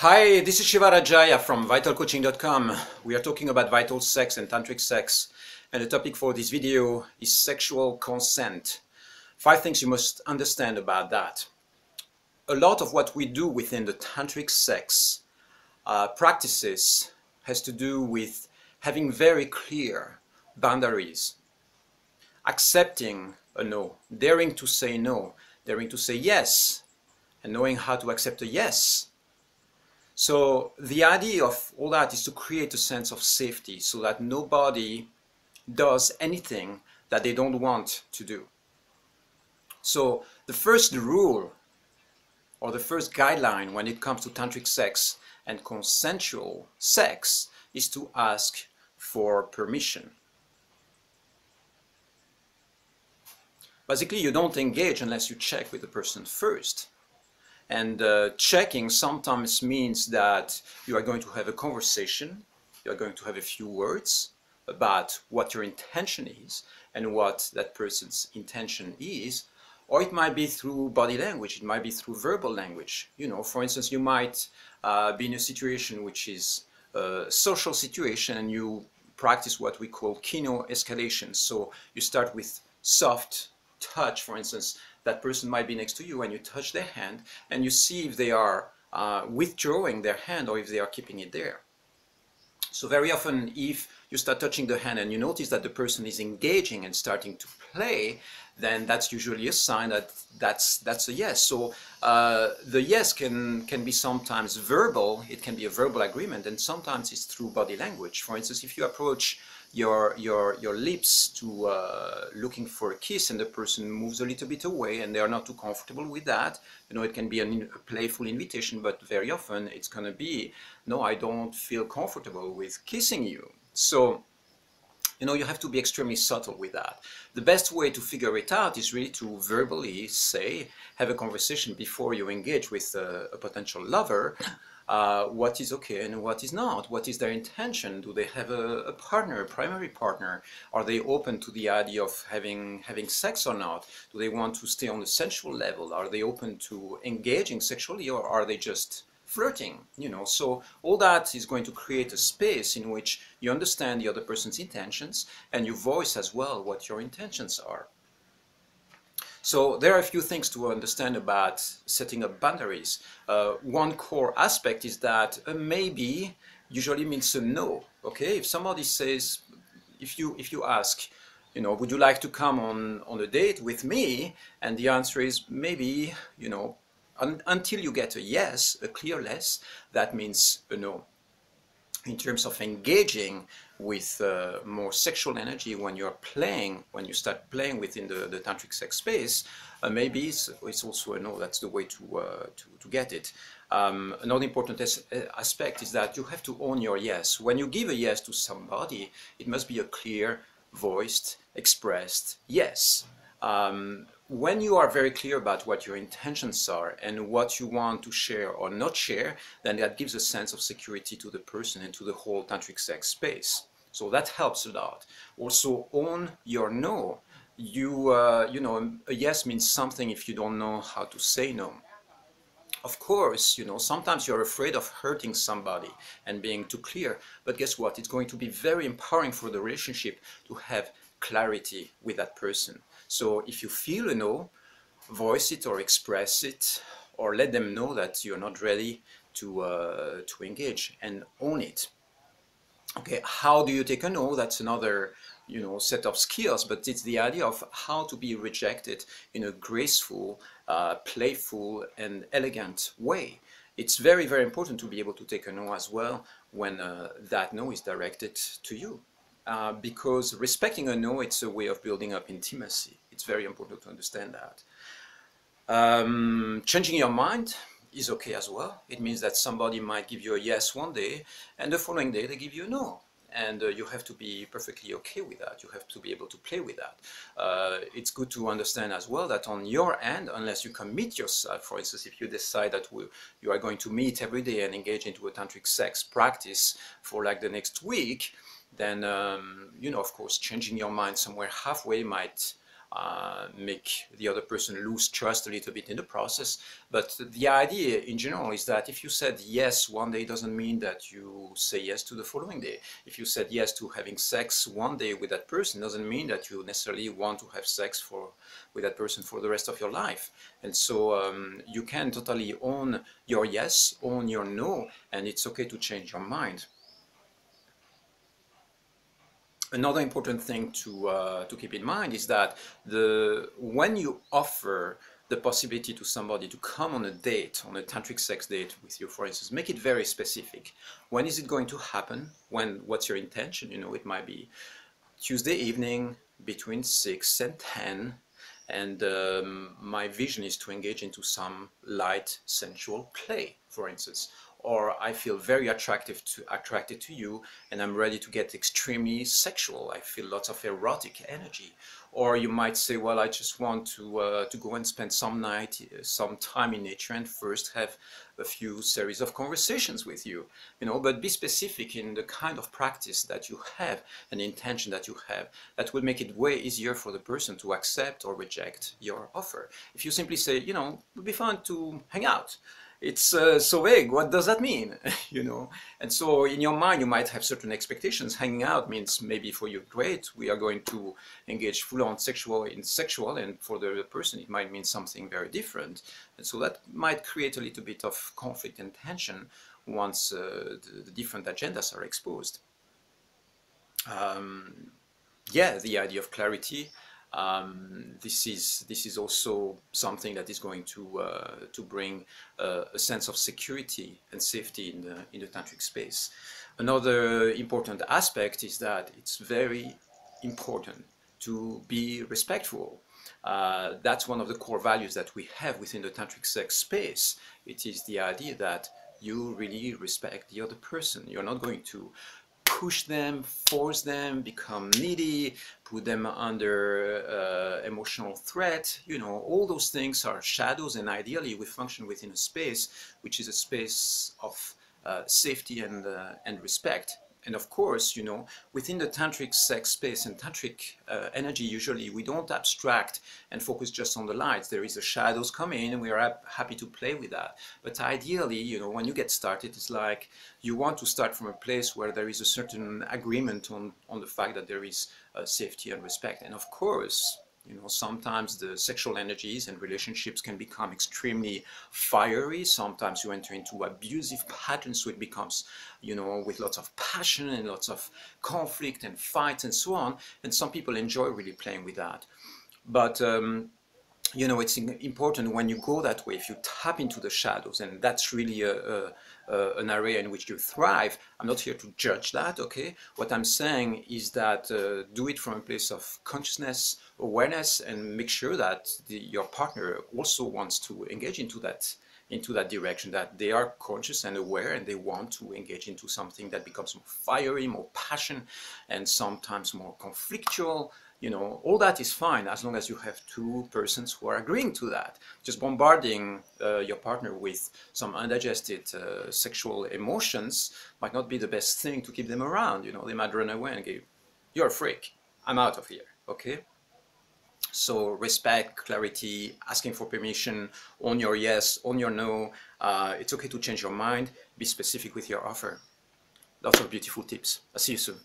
Hi, this is Shiva Rajaya from vitalcoaching.com. We are talking about vital sex and tantric sex, and the topic for this video is sexual consent. 5 things you must understand about that. A lot of what we do within the tantric sex practices has to do with having very clear boundaries, accepting a no, daring to say no, daring to say yes, and knowing how to accept a yes. So the idea of all that is to create a sense of safety so that nobody does anything that they don't want to do. So the first rule or the first guideline when it comes to tantric sex and consensual sex is to ask for permission. Basically, you don't engage unless you check with the person first. And checking sometimes means that you are going to have a conversation, you are going to have a few words about what your intention is and what that person's intention is, or it might be through body language, it might be through verbal language. You know, for instance, you might be in a situation which is a social situation and you practice what we call kino escalation. So you start with soft touch, for instance, that person might be next to you and you touch their hand and you see if they are withdrawing their hand or if they are keeping it there. So very often if you start touching the hand and you notice that the person is engaging and starting to play, then that's usually a sign that that's a yes. So the yes can be sometimes verbal, it can be a verbal agreement, and sometimes it's through body language. For instance, if you approach your lips to looking for a kiss and the person moves a little bit away and they are not too comfortable with that, you know, it can be a playful invitation, but very often it's going to be, no, I don't feel comfortable with kissing you. So, you know, you have to be extremely subtle with that. The best way to figure it out is really to verbally say, have a conversation before you engage with a potential lover. What is okay and what is not? What is their intention? Do they have a partner, a primary partner? Are they open to the idea of having sex or not? Do they want to stay on the sensual level? Are they open to engaging sexually, or are they just flirting? You know, so all that is going to create a space in which you understand the other person's intentions and you voice as well what your intentions are. So there are a few things to understand about setting up boundaries. One core aspect is that a maybe usually means a no. Okay, if somebody says, if you ask, you know, would you like to come on a date with me? And the answer is maybe, you know, until you get a yes, a clear yes, that means a no. In terms of engaging with more sexual energy when you're playing, when you start playing within the tantric sex space, maybe it's also a no. That's the way to get it. Another important aspect is that you have to own your yes. When you give a yes to somebody, it must be a clear, voiced, expressed yes. When you are very clear about what your intentions are and what you want to share or not share, then that gives a sense of security to the person and to the whole tantric sex space. So that helps a lot. Also, own your no. You know, a yes means something if you don't know how to say no. Of course, you know, sometimes you're afraid of hurting somebody and being too clear, but guess what? It's going to be very empowering for the relationship to have clarity with that person. So if you feel a no, voice it or express it, or let them know that you're not ready to engage, and own it. Okay, how do you take a no? That's another, you know, set of skills, but it's the idea of how to be rejected in a graceful, playful and elegant way. It's very, very important to be able to take a no as well when that no is directed to you. Because respecting a no, it's a way of building up intimacy. It's very important to understand that. Changing your mind is okay as well. It means that somebody might give you a yes one day and the following day they give you a no. And you have to be perfectly okay with that. You have to be able to play with that. It's good to understand as well that on your end, unless you commit yourself, for instance, if you decide that you are going to meet every day and engage into a tantric sex practice for like the next week, then, you know, of course, changing your mind somewhere halfway might make the other person lose trust a little bit in the process. But the idea in general is that if you said yes one day, doesn't mean that you say yes to the following day. If you said yes to having sex one day with that person, doesn't mean that you necessarily want to have sex with that person for the rest of your life. And so you can totally own your yes, own your no, and it's okay to change your mind. Another important thing to keep in mind is that when you offer the possibility to somebody to come on a date, on a tantric sex date with you, for instance, make it very specific. When is it going to happen? What's your intention? You know, it might be Tuesday evening between 6 and 10, and my vision is to engage into some light sensual play, for instance. Or I feel very attracted to you, and I'm ready to get extremely sexual. I feel lots of erotic energy. Or you might say, well, I just want to go and spend some time in nature, and first have a few series of conversations with you. You know, but be specific in the kind of practice that you have and the intention that you have. That will make it way easier for the person to accept or reject your offer. If you simply say, you know, it would be fun to hang out, it's so vague. What does that mean? You know, and so in your mind you might have certain expectations. Hanging out means maybe for you, great, we are going to engage full-on sexual, and for the person it might mean something very different. And so that might create a little bit of conflict and tension once the different agendas are exposed. Yeah, the idea of clarity. This is also something that is going to bring a sense of security and safety in the tantric space. Another important aspect is that it's very important to be respectful. That's one of the core values that we have within the tantric sex space. It is the idea that you really respect the other person. You're not going to push them, force them, become needy, put them under emotional threat. You know, all those things are shadows, and ideally we function within a space which is a space of safety and respect. And of course, you know, within the tantric sex space and tantric energy, usually we don't abstract and focus just on the lights. There is the shadows come in, and we are happy to play with that. But ideally, you know, when you get started, it's like you want to start from a place where there is a certain agreement on the fact that there is safety and respect. And of course, you know, sometimes the sexual energies and relationships can become extremely fiery. Sometimes you enter into abusive patterns, so it becomes, you know, with lots of passion and lots of conflict and fights and so on. And some people enjoy really playing with that. But you know, it's important when you go that way, if you tap into the shadows, and that's really an area in which you thrive. I'm not here to judge that, okay? What I'm saying is that do it from a place of consciousness, awareness, and make sure that your partner also wants to engage into that direction, that they are conscious and aware, and they want to engage into something that becomes more fiery, more passion, and sometimes more conflictual. You know, all that is fine as long as you have two persons who are agreeing to that. Just bombarding your partner with some undigested sexual emotions might not be the best thing to keep them around. You know, they might run away and go, "You're a freak, I'm out of here," okay? So respect, clarity, asking for permission, own your yes, own your no. It's okay to change your mind, be specific with your offer. Lots of beautiful tips. I'll see you soon.